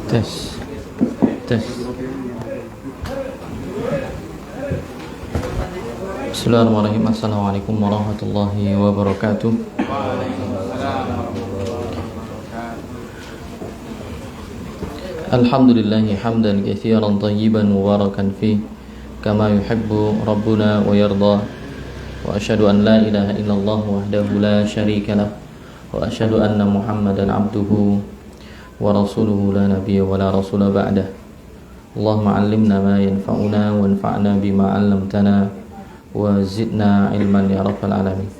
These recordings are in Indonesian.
Tes. Tes. Bismillahirrahmanirrahim. Assalamualaikum warahmatullahi wabarakatuh. Alhamdulillahi hamdan katsiran tayyiban mubarakan fi kama yuhibbu rabbuna wa yarda. Wa asyhadu an la ilaha illallah wahdahu la syarika lah wa asyhadu anna Muhammadan abduhu wa rasuluhu la nabiyya wa la rasula ba'dah. Allahumma 'allimna ma yanfa'una wanfa'na bima 'allamtana wa zidna ilman ya rabbal alamin.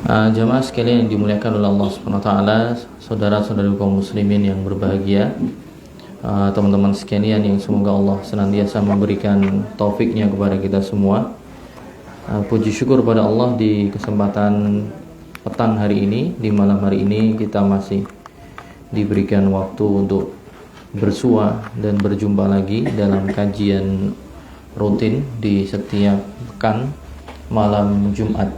Jamaah sekalian yang dimuliakan oleh Allah Subhanahu wa taala, saudara-saudari kaum muslimin yang berbahagia, teman-teman sekalian yang semoga Allah senantiasa memberikan taufiknya kepada kita semua. Puji syukur pada Allah di kesempatan petang hari ini, di malam hari ini kita masih diberikan waktu untuk bersua dan berjumpa lagi dalam kajian rutin di setiap pekan malam Jumat.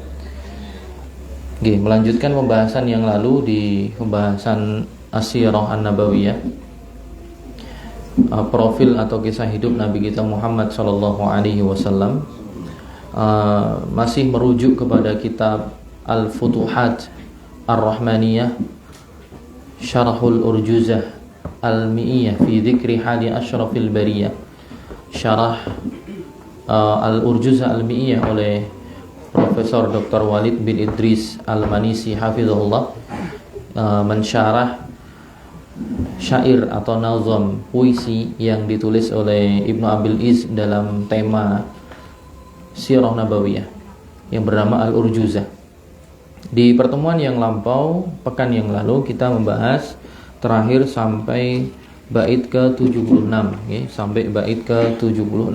Oke, melanjutkan pembahasan yang lalu di pembahasan As-Sirah An-Nabawiyah, profil atau kisah hidup Nabi kita Muhammad sallallahu alaihi wasallam, masih merujuk kepada kitab Al-Futuhat Ar-Rahmaniyah Syarahul Urjuzah Al-Mi'iyah fi Dzikri Hali Asyrafil Bariyah. Syarah Al-Urjuzah Al-Mi'iyah oleh Profesor Dr. Walid bin Idris Al-Manisi hafizahullah, mensyarah syair atau nazam puisi yang ditulis oleh Ibnu Abil Iz dalam tema Sirah Nabawiyah yang bernama Al-Urjuzah. Di pertemuan yang lampau, pekan yang lalu, kita membahas terakhir sampai bait ke-76, sampai bait ke-76,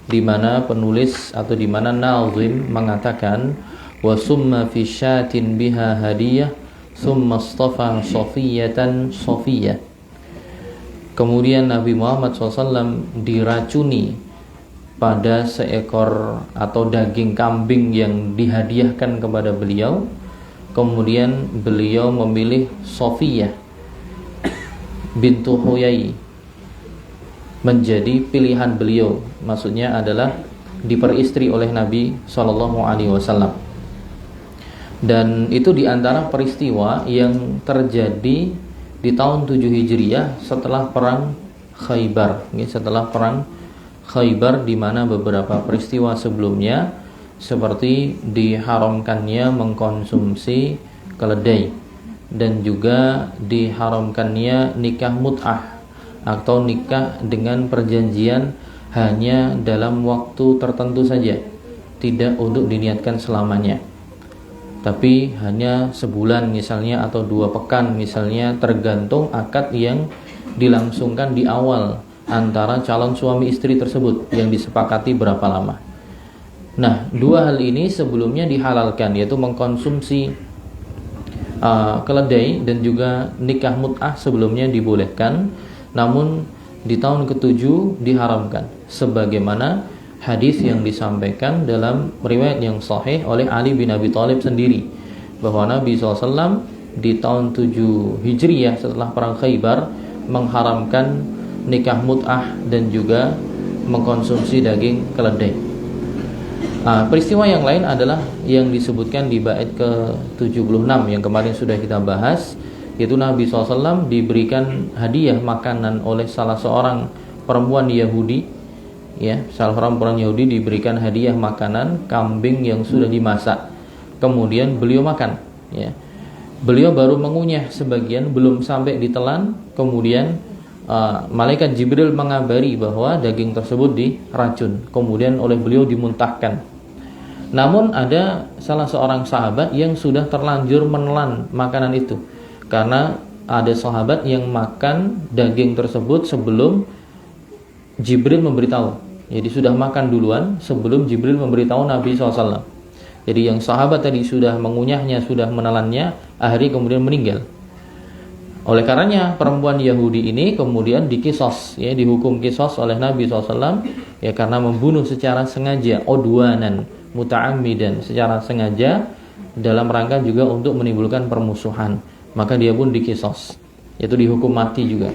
di mana penulis atau di mana nazim mengatakan wa summa fi syatin biha hadiyah summa istafa safiyatan safiyah. Kemudian Nabi Muhammad SAW diracuni pada seekor atau daging kambing yang dihadiahkan kepada beliau. Kemudian beliau memilih Safiyah bintu Huyai menjadi pilihan beliau, maksudnya adalah diperistri oleh Nabi SAW. Dan itu diantara peristiwa yang terjadi di tahun 7 Hijriah setelah perang Khaybar. Setelah perang Khaybar, di mana beberapa peristiwa sebelumnya seperti diharamkannya mengkonsumsi keledai dan juga diharamkannya nikah mut'ah atau nikah dengan perjanjian hanya dalam waktu tertentu saja, tidak untuk diniatkan selamanya, tapi hanya sebulan misalnya atau 2 pekan misalnya, tergantung akad yang dilangsungkan di awal antara calon suami istri tersebut yang disepakati berapa lama. Nah, 2 hal ini sebelumnya dihalalkan, yaitu mengkonsumsi keledai dan juga nikah mut'ah sebelumnya dibolehkan. Namun di tahun ke-7 diharamkan, sebagaimana hadis yang disampaikan dalam riwayat yang sahih oleh Ali bin Abi Thalib sendiri, bahwa Nabi SAW di tahun 7 Hijriah setelah perang Khaybar mengharamkan nikah mut'ah dan juga mengkonsumsi daging keledai. Peristiwa yang lain adalah yang disebutkan di bait ke-76 yang kemarin sudah kita bahas, yaitu Nabi SAW diberikan hadiah makanan oleh salah seorang perempuan Yahudi, salah seorang perempuan Yahudi diberikan hadiah makanan kambing yang sudah dimasak. Kemudian beliau makan, beliau baru mengunyah sebagian, belum sampai ditelan. Kemudian malaikat Jibril mengabari bahwa daging tersebut diracun, kemudian oleh beliau dimuntahkan. Namun ada salah seorang sahabat yang sudah terlanjur menelan makanan itu, karena ada sahabat yang makan daging tersebut sebelum Jibril memberitahu. Jadi sudah makan duluan sebelum Jibril memberitahu Nabi SAW. Jadi yang sahabat tadi sudah mengunyahnya, sudah menelannya, akhirnya kemudian meninggal. Oleh karenanya perempuan Yahudi ini kemudian dikisos, ya, dihukum kisos oleh Nabi SAW, ya, karena membunuh secara sengaja, udwanan, muta'ammidan, secara sengaja dalam rangka juga untuk menimbulkan permusuhan. Maka dia pun dikisos, yaitu dihukum mati juga.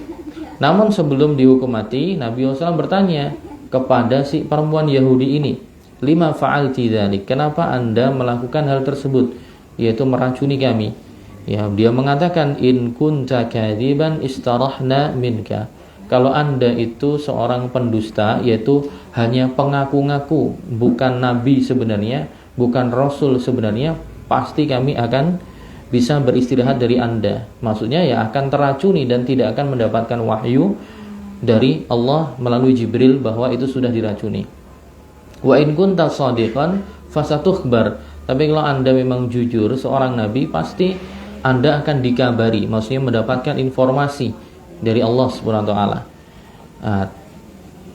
Namun sebelum dihukum mati, Nabi SAW bertanya kepada si perempuan Yahudi ini, lima fa'alti dzalik, kenapa Anda melakukan hal tersebut, yaitu meracuni kami? Ya, dia mengatakan, in kunta kadziban istarahna minka. Kalau Anda itu seorang pendusta, yaitu hanya pengaku-ngaku, bukan nabi sebenarnya, bukan rasul sebenarnya, pasti kami akan bisa beristirahat dari Anda. Maksudnya ya akan teracuni dan tidak akan mendapatkan wahyu dari Allah melalui Jibril bahwa itu sudah diracuni. Wa in kunta shadiqan fasatukhbar. Tapi kalau Anda memang jujur seorang nabi, pasti Anda akan dikabari, maksudnya mendapatkan informasi dari Allah Subhanahu wa taala.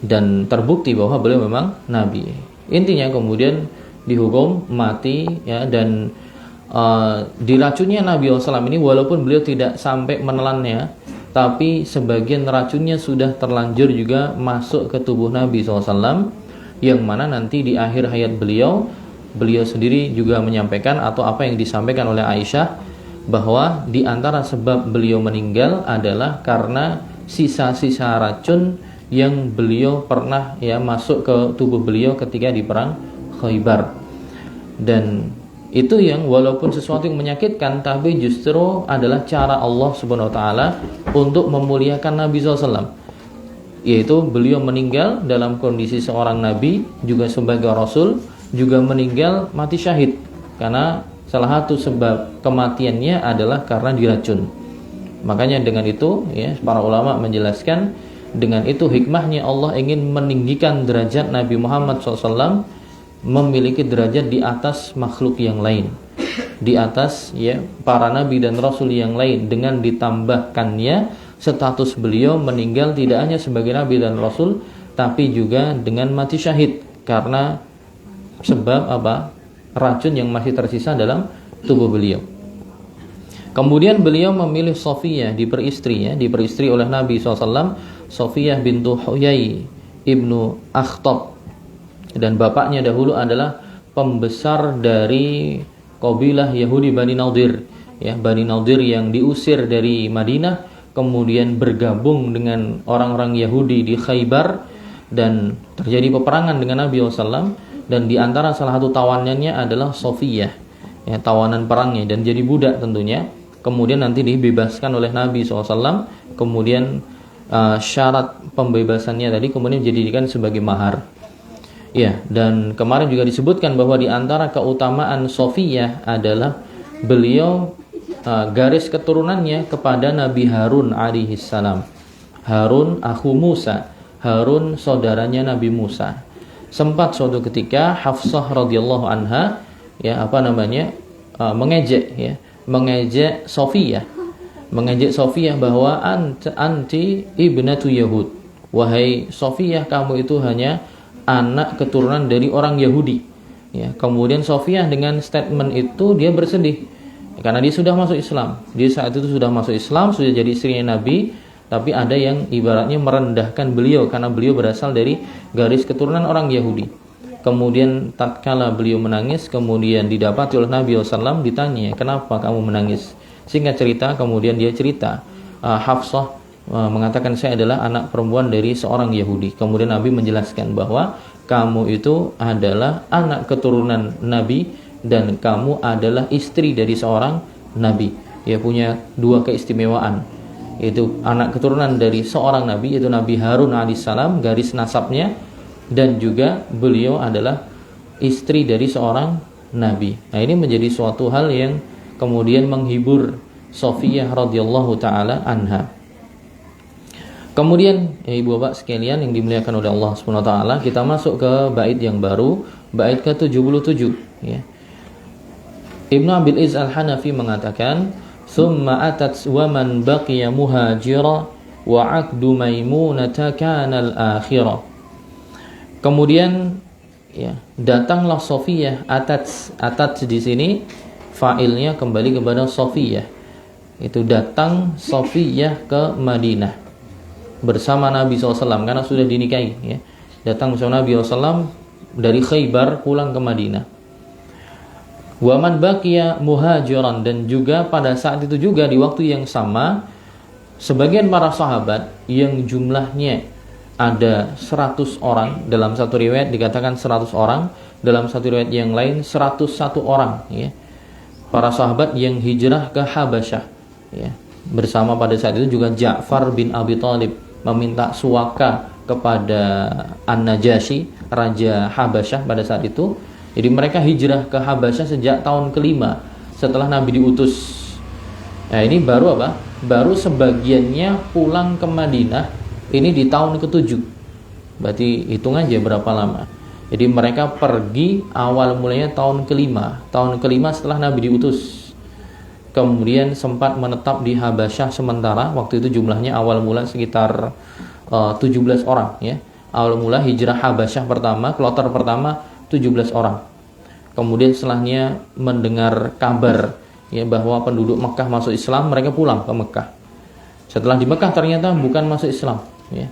Dan terbukti bahwa beliau memang nabi. Intinya kemudian dihukum mati, ya, dan diracunnya Nabi SAW ini, walaupun beliau tidak sampai menelannya, tapi sebagian racunnya sudah terlanjur juga masuk ke tubuh Nabi SAW, yang mana nanti di akhir hayat beliau sendiri juga menyampaikan, atau apa yang disampaikan oleh Aisyah, bahwa di antara sebab beliau meninggal adalah karena sisa-sisa racun yang beliau pernah, ya, masuk ke tubuh beliau ketika di perang Khaybar. Dan itu yang walaupun sesuatu yang menyakitkan, tapi justru adalah cara Allah Subhanahu wa taala untuk memuliakan Nabi SAW, yaitu beliau meninggal dalam kondisi seorang nabi, juga sebagai rasul, juga meninggal mati syahid, karena salah satu sebab kematiannya adalah karena diracun. Makanya dengan itu, ya, para ulama menjelaskan, dengan itu hikmahnya Allah ingin meninggikan derajat Nabi Muhammad SAW, memiliki derajat di atas makhluk yang lain, di atas, ya, para nabi dan rasul yang lain, dengan ditambahkannya status beliau meninggal tidak hanya sebagai nabi dan rasul, tapi juga dengan mati syahid karena sebab apa? Racun yang masih tersisa dalam tubuh beliau. Kemudian beliau memilih Safiyah diperistri oleh Nabi SAW, Safiyah bintu Huyai ibnu Akhtab, dan bapaknya dahulu adalah pembesar dari kabilah Yahudi Bani Nadir, ya, Bani Nadir yang diusir dari Madinah, kemudian bergabung dengan orang-orang Yahudi di Khaybar, dan terjadi peperangan dengan Nabi SAW. Dan di antara salah satu tawanannya adalah Safiyah, ya, tawanan perangnya, dan jadi budak tentunya. Kemudian nanti dibebaskan oleh Nabi SAW. Kemudian syarat pembebasannya tadi kemudian dijadikan sebagai mahar. Ya, dan kemarin juga disebutkan bahwa di antara keutamaan Safiyah adalah beliau garis keturunannya kepada Nabi Harun alaihi salam. Harun akhu Musa, Harun saudaranya Nabi Musa. Sempat suatu ketika Hafsah radhiyallahu anha, ya, mengejek Safiyah bahwa anti ibnatu Yahud, wahai Safiyah, kamu itu hanya anak keturunan dari orang Yahudi, ya. Kemudian Safiyah dengan statement itu dia bersedih karena dia sudah masuk Islam. Dia saat itu sudah masuk Islam, sudah jadi istrinya Nabi. Tapi ada yang ibaratnya merendahkan beliau karena beliau berasal dari garis keturunan orang Yahudi. Kemudian tatkala beliau menangis, kemudian didapati oleh Nabi SAW, ditanya, kenapa kamu menangis? Singkat cerita, kemudian dia cerita, Hafsah mengatakan, saya adalah anak perempuan dari seorang Yahudi. Kemudian Nabi menjelaskan bahwa kamu itu adalah anak keturunan Nabi dan kamu adalah istri dari seorang Nabi. Dia punya dua keistimewaan, yaitu anak keturunan dari seorang nabi, yaitu Nabi Harun alaihissalam, garis nasabnya, dan juga beliau adalah istri dari seorang nabi. Nah, ini menjadi suatu hal yang kemudian menghibur Safiyah radhiyallahu taala anha. Kemudian, ya, ibu bapak sekalian yang dimuliakan oleh Allah Subhanahu wa taala, kita masuk ke bait yang baru, bait ke-77, ya. Ibnu Abil Izz Al-Hanafi mengatakan, "Tsumma atat wa man baqiya muhajira wa 'aqdu Maimunata kana al-akhirah." Kemudian, ya, datanglah Safiyah. Atat di sini fa'ilnya kembali kepada Safiyah. itu datang Safiyah ke Madinah bersama Nabi SAW karena sudah dinikahi ya. Datang bersama Nabi SAW dari Khaybar pulang ke Madinah. Wa man baqiya muhajiran, dan juga pada saat itu juga di waktu yang sama sebagian para sahabat yang jumlahnya ada 100 orang, dalam satu riwayat dikatakan 100 orang, dalam satu riwayat yang lain 101 orang ya. Para sahabat yang hijrah ke Habasyah ya. Bersama pada saat itu juga Ja'far bin Abi Thalib meminta suaka kepada An-Najasyi, raja Habasyah pada saat itu. Jadi mereka hijrah ke Habasyah sejak tahun kelima setelah Nabi diutus. Nah ini baru apa? Baru sebagiannya pulang ke Madinah ini di tahun ke-7. Berarti hitung aja berapa lama. Jadi mereka pergi awal mulanya tahun kelima. Tahun kelima setelah Nabi diutus. Kemudian sempat menetap di Habasyah sementara. Waktu itu jumlahnya awal mula sekitar 17 orang ya. Awal mula hijrah Habasyah pertama, kloter pertama 17 orang. Kemudian setelahnya mendengar kabar ya bahwa penduduk Mekah masuk Islam, mereka pulang ke Mekah. Setelah di Mekah ternyata bukan masuk Islam ya.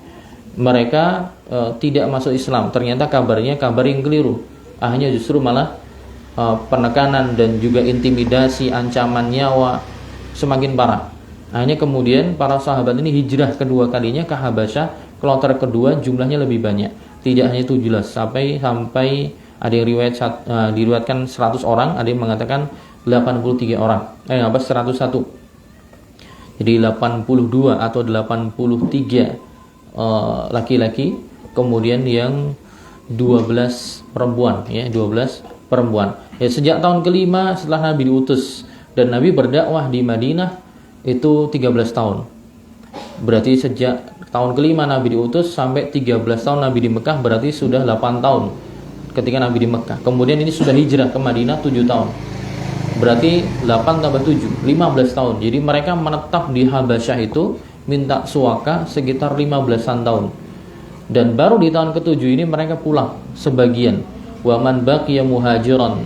Mereka tidak masuk Islam. Ternyata kabarnya kabar yang keliru. Akhirnya justru malah penekanan dan juga intimidasi, ancaman nyawa semakin parah. Akhirnya kemudian para sahabat ini hijrah kedua kalinya ke Habasyah. Kloter kedua jumlahnya lebih banyak. Tidak hanya 17 sampai ada yang diriwayatkan 100 orang, ada yang mengatakan 83 orang. 101. Jadi 82 atau 83 laki-laki, kemudian yang 12 perempuan ya, 12 perempuan. Ya, sejak tahun kelima setelah Nabi diutus dan Nabi berdakwah di Madinah itu 13 tahun. Berarti sejak tahun kelima Nabi diutus sampai 13 tahun Nabi di Mekah, berarti sudah 8 tahun ketika Nabi di Mekah. Kemudian ini sudah hijrah ke Madinah 7 tahun. Berarti 8 tambah 7, 15 tahun. Jadi mereka menetap di Habasyah itu minta suaka sekitar 15-an tahun. Dan baru di tahun ke-7 ini mereka pulang sebagian. Wa man baqiya muhajiran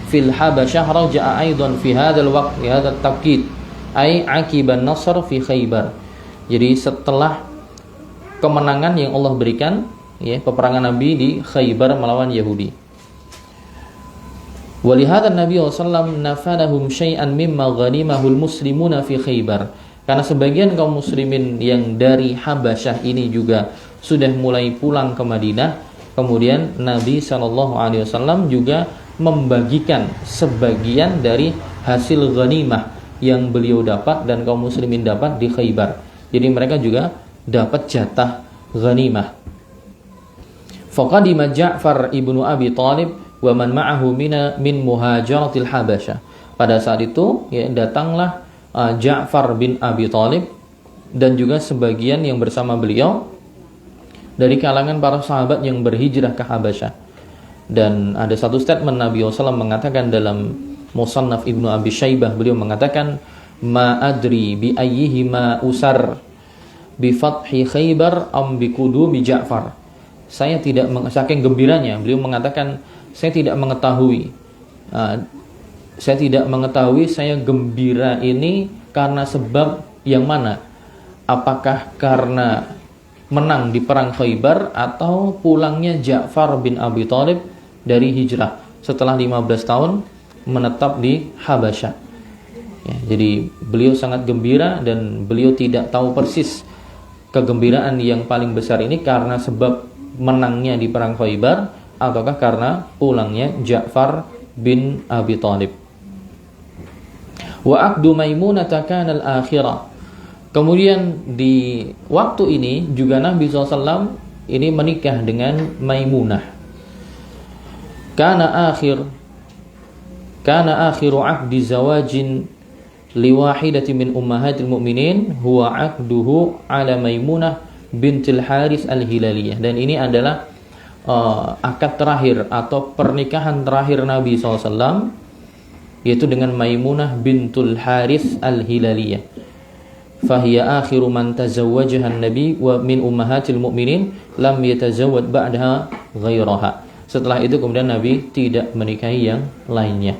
fil Habasyah raja'a aidan fi hadzal waqt hadzal taqid ai aqiban nasr fi Khaybar. Jadi setelah kemenangan yang Allah berikan ya, peperangan Nabi di Khaybar melawan Yahudi. Walihada Nabi SAW nafadahum syai'an mimma ghanimahul muslimuna fi Khaybar. Karena sebagian kaum muslimin yang dari Habasyah ini juga sudah mulai pulang ke Madinah, kemudian Nabi SAW juga membagikan sebagian dari hasil ghanimah yang beliau dapat dan kaum muslimin dapat di Khaybar. Jadi mereka juga dapat jatah ghanimah. Faqadima Ja'far ibnu Abi Thalib wa man ma'ahu min muhajaratil Habasyah. Pada saat itu ya, datanglah Ja'far bin Abi Thalib dan juga sebagian yang bersama beliau dari kalangan para sahabat yang berhijrah ke Habasyah. Dan ada satu statement Nabi SAW mengatakan dalam Musannaf Ibnu Abi Syaibah, beliau mengatakan ma adri bi ayyihima usar bi fathi Khaybar am bi qudumi Ja'far. Saya tidak saking gembiranya beliau mengatakan saya tidak mengetahui saya gembira ini karena sebab yang mana? Apakah karena menang di perang Khaybar atau pulangnya Ja'far bin Abi Thalib dari hijrah setelah 15 tahun menetap di Habasyah. Ya, jadi beliau sangat gembira dan beliau tidak tahu persis kegembiraan yang paling besar ini karena sebab menangnya di perang Khaybar ataukah karena pulangnya Ja'far bin Abi Thalib. Wa aqdu Maimunah kana al-akhirah. Kemudian di waktu ini juga Nabi SAW ini menikah dengan Maimunah. Kana akhiru aqdi zawajin liwahidati min ummahatil mu'minin huwa aqduhu ala Maimunah bintil Harith al-Hilaliyah. Dan ini adalah akad terakhir atau pernikahan terakhir Nabi SAW, yaitu dengan Maimunah bintul Harith al-Hilaliyah. Fahiya akhiru man tazawwajaha an-nabi wa min ummahatil mu'minin lam yatazawwad ba'daha ghairaha. Setelah itu kemudian Nabi tidak menikahi yang lainnya.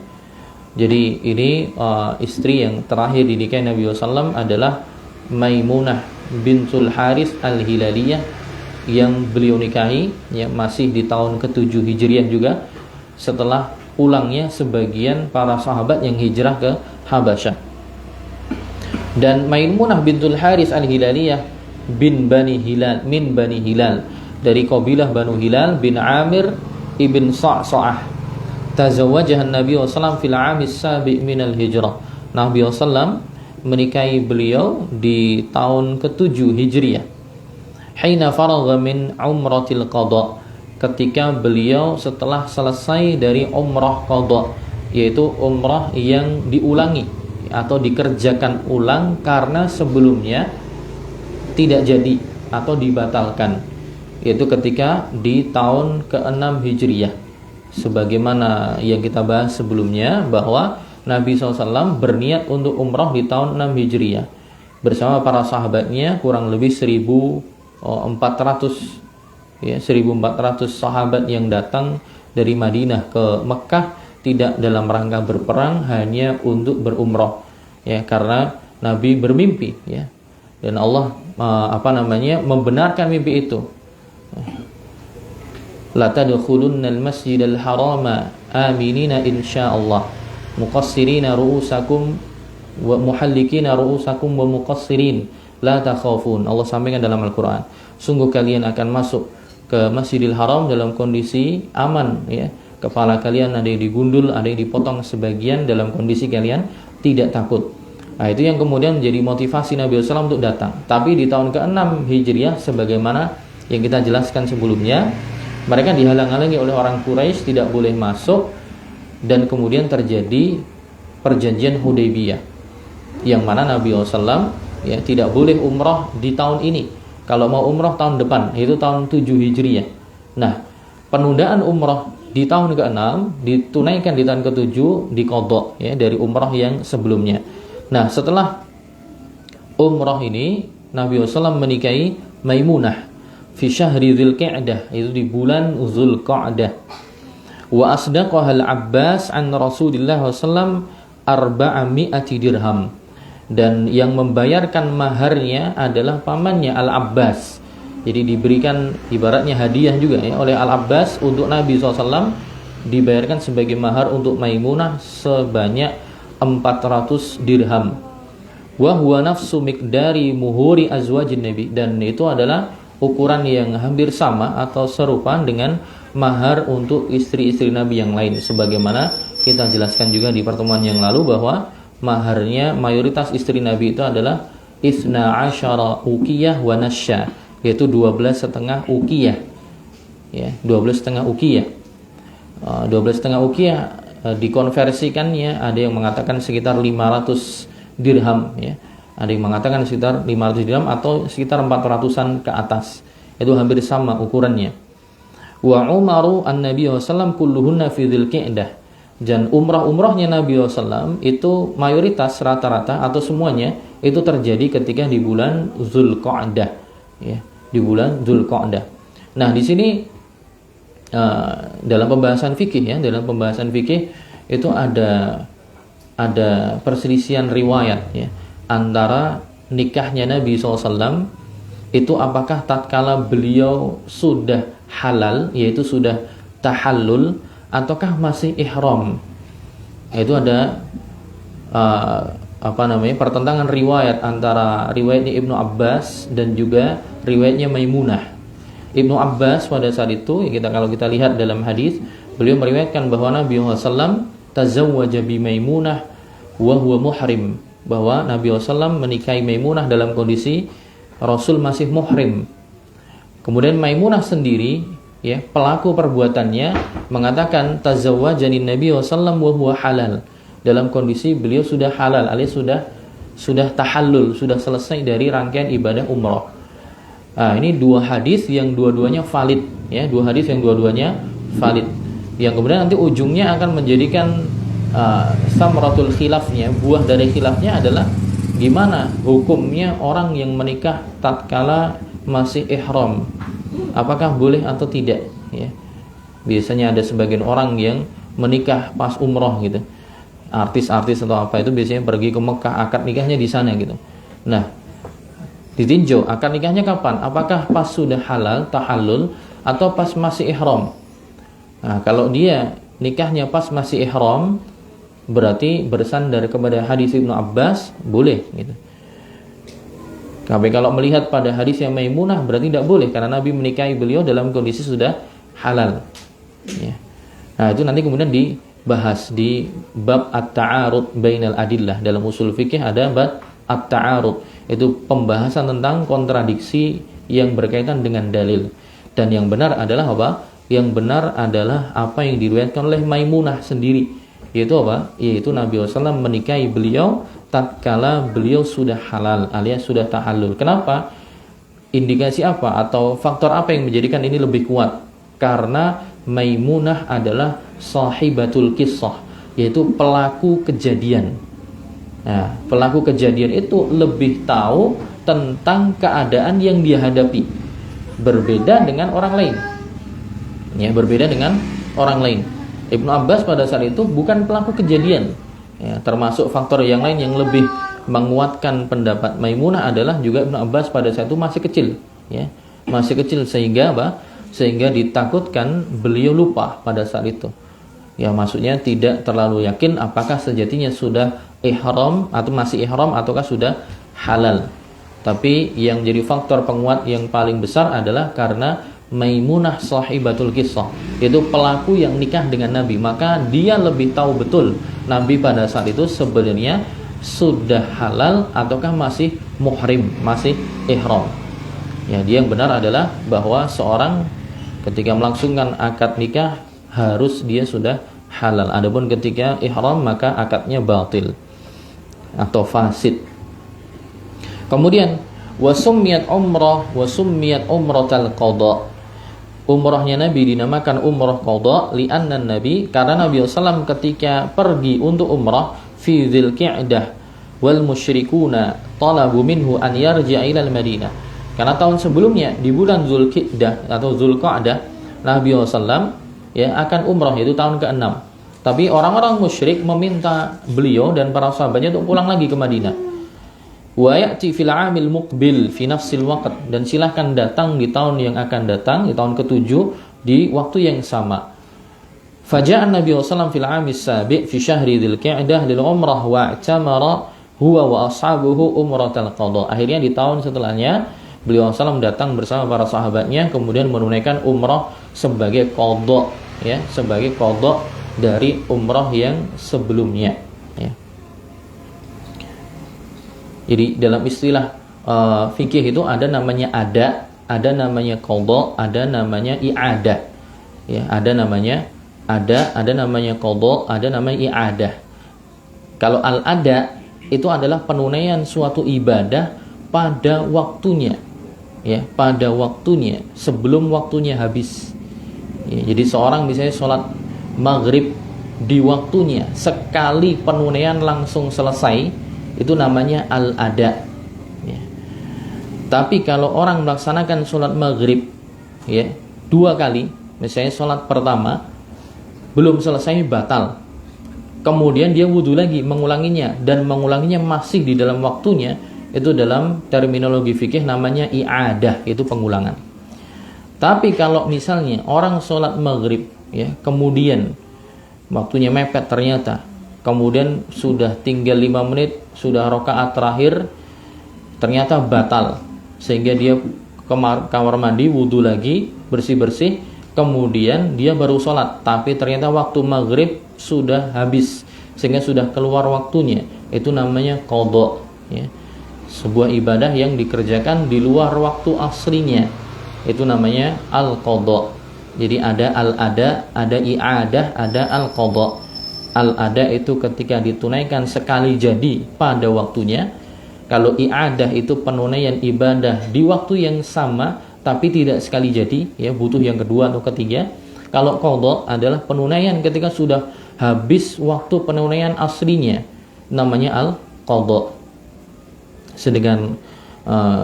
Jadi ini istri yang terakhir dinikahi Nabi SAW adalah Maimunah bintul Harith al-Hilaliyah, yang beliau nikahi yang masih di tahun ke-7 Hijriah juga, setelah pulangnya sebagian para sahabat yang hijrah ke Habasyah. Dan Maimunah bintul Harith al-Hilaliyah min Bani Hilal, dari kabilah Banu Hilal bin Amir ibn Sa'sa'ah. Tazawwajaha Nabi SAW fil 'amis sabi' minal hijrah. Nabi SAW menikahi beliau di tahun ke-7 Hijriah. Hina faragha min umratil qada, ketika beliau setelah selesai dari umrah qada, yaitu umrah yang diulangi atau dikerjakan ulang karena sebelumnya tidak jadi atau dibatalkan, yaitu ketika di tahun ke-6 Hijriah. Sebagaimana yang kita bahas sebelumnya, bahwa Nabi SAW berniat untuk umrah di tahun 6 Hijriah bersama para sahabatnya, kurang lebih 1.400 sahabat yang datang dari Madinah ke Mekah, tidak dalam rangka berperang, hanya untuk berumrah, ya, karena Nabi bermimpi, ya, dan Allah membenarkan mimpi itu. La tadkhulunnal masjidal harama aminina insyaallah muqassirina ru'usakum wa muhallikina ru'usakum wa muqassirin la takhafun. Allah sampaikan dalam Al-Qur'an, sungguh kalian akan masuk ke Masjidil Haram dalam kondisi aman, ya. Kepala kalian ada yang digundul, ada yang dipotong sebagian, dalam kondisi kalian tidak takut. Nah, itu yang kemudian menjadi motivasi Nabi SAW untuk datang. Tapi di tahun ke-6 Hijriah, sebagaimana yang kita jelaskan sebelumnya, mereka dihalang-halangi oleh orang Quraisy, tidak boleh masuk, dan kemudian terjadi perjanjian Hudaybiyah, yang mana Nabi SAW, ya, tidak boleh umrah di tahun ini. Kalau mau umrah tahun depan, yaitu tahun 7 Hijriah. Nah, penundaan umrah di tahun ke-6 ditunaikan di tahun ke-7, diqadha, ya, dari umrah yang sebelumnya. Nah, setelah umrah ini, Nabi SAW menikahi Maimunah fi syahri Dzulqa'dah, itu di bulan Dzulqa'dah. Wa asdaqaha al-Abbas an Rasulillah SAW 400 dirham. Dan yang membayarkan maharnya adalah pamannya Al-Abbas. Jadi diberikan ibaratnya hadiah juga, ya, oleh Al-Abbas untuk Nabi SAW, dibayarkan sebagai mahar untuk Maimunah sebanyak 400 dirham. Wa huwa nafsu miqdari muhuri azwajin Nabi, dan itu adalah ukuran yang hampir sama atau serupa dengan mahar untuk istri-istri Nabi yang lain, sebagaimana kita jelaskan juga di pertemuan yang lalu bahwa maharnya mayoritas istri Nabi itu adalah 12 uqiyah wa nasya, yaitu 12,5 uqiyah, ya, 12,5 uqiyah. 12,5 uqiyah dikonversikannya ada yang mengatakan sekitar 500 dirham, ya. Ada yang mengatakan sekitar 500 dirham atau sekitar 400-an ke atas. Itu hampir sama ukurannya. Wa umaru an-nabi sallallahu kulluhunna fi dzulqa'dah. Dan umrahnya Nabi SAW itu mayoritas, rata-rata atau semuanya itu terjadi ketika di bulan Dzulqa'dah, ya, di bulan Dzulqa'dah. Nah, di sini dalam pembahasan fikih, ya, dalam pembahasan fikih itu ada perselisihan riwayat, ya, antara nikahnya Nabi SAW itu apakah tatkala beliau sudah halal, yaitu sudah tahallul, ataukah masih ihram. Itu ada pertentangan riwayat antara riwayatnya Ibnu Abbas dan juga riwayatnya Maimunah. Ibnu Abbas pada saat itu, kalau kita lihat dalam hadis, beliau meriwayatkan bahwa Nabi SAW tazawwaja bi Maimunah wa huwa muhrim, bahwa Nabi SAW menikahi Maimunah dalam kondisi Rasul masih muhrim. Kemudian Maimunah sendiri, ya, pelaku perbuatannya mengatakan tazawwajani Nabi SAW wa huwa halal, dalam kondisi beliau sudah halal, alias sudah tahallul, sudah selesai dari rangkaian ibadah umrah. Nah, ini dua hadis yang dua-duanya valid, ya, dua hadis yang dua-duanya valid, yang kemudian nanti ujungnya akan menjadikan samratul khilafnya, buah dari khilafnya adalah gimana hukumnya orang yang menikah tatkala masih ihram, apakah boleh atau tidak, ya. Biasanya ada sebagian orang yang menikah pas umroh gitu, artis-artis atau apa itu biasanya pergi ke Mekah, akad nikahnya di sana gitu. Nah, ditinjau akad nikahnya kapan? Apakah pas sudah halal, tahallul, atau pas masih ihram? Nah, kalau dia nikahnya pas masih ihram, berarti bersandar kepada hadis Ibnu Abbas, boleh gitu. Tapi kalau melihat pada hadis yang Maimunah, berarti tidak boleh karena Nabi menikahi beliau dalam kondisi sudah halal. Ya. Nah, itu nanti kemudian dibahas di bab at-ta'arud bainal adillah. Dalam usul fikih ada bab at-ta'arud, itu pembahasan tentang kontradiksi yang berkaitan dengan dalil. Dan yang benar adalah apa? Yang benar adalah apa yang diriwayatkan oleh Maimunah sendiri, yaitu apa? Yaitu Nabi SAW menikahi beliau tatkala beliau sudah halal alias sudah tahallul. Kenapa? Indikasi apa atau faktor apa yang menjadikan ini lebih kuat? Karena Maimunah adalah sahibatul qissah, yaitu pelaku kejadian. Nah, pelaku kejadian itu lebih tahu tentang keadaan yang dia hadapi, berbeda dengan orang lain. Ya, berbeda dengan orang lain. Ibnu Abbas pada saat itu bukan pelaku kejadian. Ya, termasuk faktor yang lain yang lebih menguatkan pendapat Maimunah adalah juga Ibnu Abbas pada saat itu masih kecil, ya, masih kecil sehingga apa? Sehingga ditakutkan beliau lupa pada saat itu. Ya, maksudnya tidak terlalu yakin apakah sejatinya sudah ihram atau masih ihram ataukah sudah halal. Tapi yang jadi faktor penguat yang paling besar adalah karena Maimunah sahibatul qissah, yaitu pelaku yang nikah dengan Nabi, maka dia lebih tahu betul Nabi pada saat itu sebenarnya sudah halal ataukah masih muhrim, masih ihram. Ya, dia yang benar adalah bahwa seorang ketika melangsungkan akad nikah harus dia sudah halal. Adapun ketika ihram maka akadnya batil atau fasid. Kemudian wasummiyat umrah wasummiyat umratal qada. Umrahnya Nabi dinamakan umrah qada li'anna Nabi, karena Nabi SAW ketika pergi untuk umrah fi Dzulqa'dah wal musyrikuna talabu minhu an yarji'a ila al-Madinah. Karena tahun sebelumnya di bulan Dzulqa'dah atau Dzulqa'dah Nabi SAW ya akan umrah, yaitu tahun ke-6. Tapi orang-orang musyrik meminta beliau dan para sahabatnya untuk pulang lagi ke Madinah. Wa ya'ti fil 'amil muqbil fi nafsil waqt, dan silahkan datang di tahun yang akan datang, di tahun ke-7 di waktu yang sama. Faja'an Nabi sallallahu fil 'amis sabi' fi syahri Dzulqa'dah lil umrah wa i'tamara huwa wa ashabuhu umratal qada. Akhirnya di tahun setelahnya beliau sallallahu datang bersama para sahabatnya kemudian menunaikan umrah sebagai qada, ya, sebagai qada dari umrah yang sebelumnya, ya. Jadi dalam istilah fikih itu ada namanya ada namanya qada, ada namanya i'adah. Ya, ada namanya namanya qada, ada namanya i'adah. Kalau al-ada itu adalah penunaian suatu ibadah pada waktunya. Ya, pada waktunya, sebelum waktunya habis. Ya, jadi seorang misalnya sholat maghrib di waktunya, sekali penunaian langsung selesai, itu namanya al-ada, ya. Tapi kalau orang melaksanakan sholat maghrib, ya, 2 kali, misalnya sholat pertama belum selesai batal, kemudian dia wudhu lagi mengulanginya dan mengulanginya masih di dalam waktunya, itu dalam terminologi fikih namanya i'adah, itu pengulangan. Tapi kalau misalnya orang sholat maghrib, ya, kemudian waktunya mepet ternyata, kemudian sudah tinggal 5 menit, sudah rakaat terakhir, ternyata batal, sehingga dia kamar mandi, wudhu lagi, bersih-bersih, kemudian dia baru sholat, tapi ternyata waktu maghrib sudah habis, sehingga sudah keluar waktunya, itu namanya qada, ya. Sebuah ibadah yang dikerjakan di luar waktu aslinya, itu namanya al-qada. Jadi ada al-ada, ada i'adah, ada al-qada. Al-ada itu ketika ditunaikan sekali jadi pada waktunya. Kalau i'adah itu penunaian ibadah di waktu yang sama tapi tidak sekali jadi, ya, butuh yang kedua atau ketiga. Kalau qada adalah penunaian ketika sudah habis waktu penunaian aslinya, namanya al-qada. Sedangkan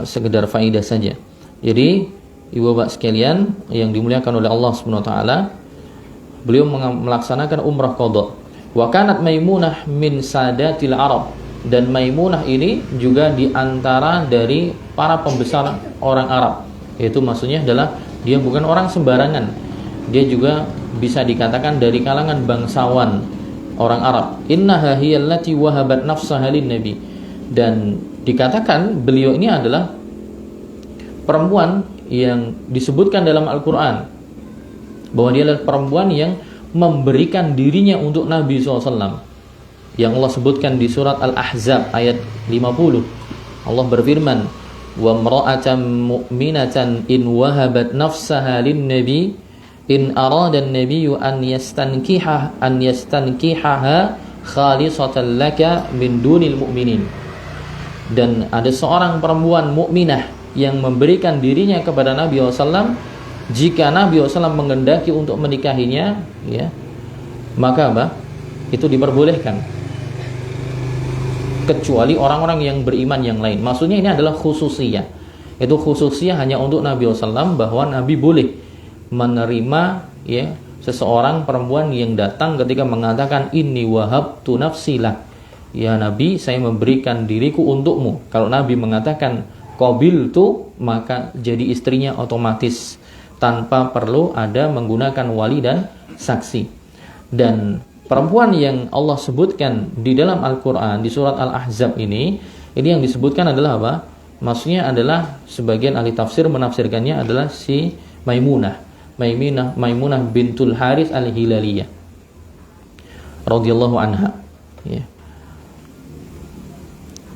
sekedar faedah saja. Jadi ibu bapak sekalian yang dimuliakan oleh Allah Subhanahu wa taala, beliau melaksanakan umrah qada. Wa kanat Maimunah min sadatil Arab, dan Maimunah ini juga di antara dari para pembesar orang Arab. Itu maksudnya adalah dia bukan orang sembarangan. Dia juga bisa dikatakan dari kalangan bangsawan orang Arab. Innaha hiyallati wahabat nafsaha lin-nabi. Dan dikatakan beliau ini adalah perempuan yang disebutkan dalam Al-Qur'an bahwa dia adalah perempuan yang memberikan dirinya untuk Nabi SAW, yang Allah sebutkan di surat Al-Ahzab ayat 50. Allah berfirman, wa imra'atan mu'minatan in wahabat nafsaha lin-nabi in arada an-nabiyyu an yastankihaha khalisatan laka min dunil mu'minin. Dan ada seorang perempuan mukminah yang memberikan dirinya kepada Nabi SAW, jika Nabi SAW mengendaki untuk menikahinya, ya, maka itu diperbolehkan, kecuali orang-orang yang beriman yang lain. Maksudnya ini adalah khususiyah. Itu khususiyah hanya untuk Nabi SAW, bahwa Nabi boleh menerima, ya, seseorang perempuan yang datang ketika mengatakan inni wahabtu nafsi lak. Ya Nabi, saya memberikan diriku untukmu. Kalau Nabi mengatakan qabiltu, maka jadi istrinya otomatis, tanpa perlu ada menggunakan wali dan saksi. Dan perempuan yang Allah sebutkan di dalam Al-Quran di surat Al-Ahzab ini yang disebutkan adalah apa? Maksudnya adalah sebagian ahli tafsir menafsirkannya adalah si Maimunah bintul Harith Al-Hilaliyah radhiyallahu anha, ya.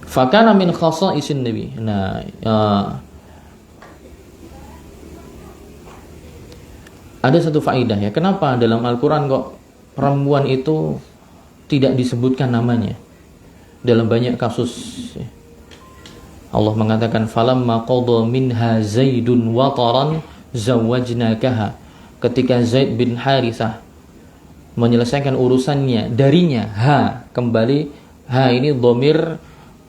Fakana min khasaisin nabi. Nah, ada satu faedah, ya, kenapa dalam Al-Quran kok perempuan itu tidak disebutkan namanya dalam banyak kasus, ya. Allah mengatakan falamma qada minha Zaidun wataran zawwajnakaha. Ketika Zaid bin Harithah menyelesaikan urusannya darinya, kembali ini dhamir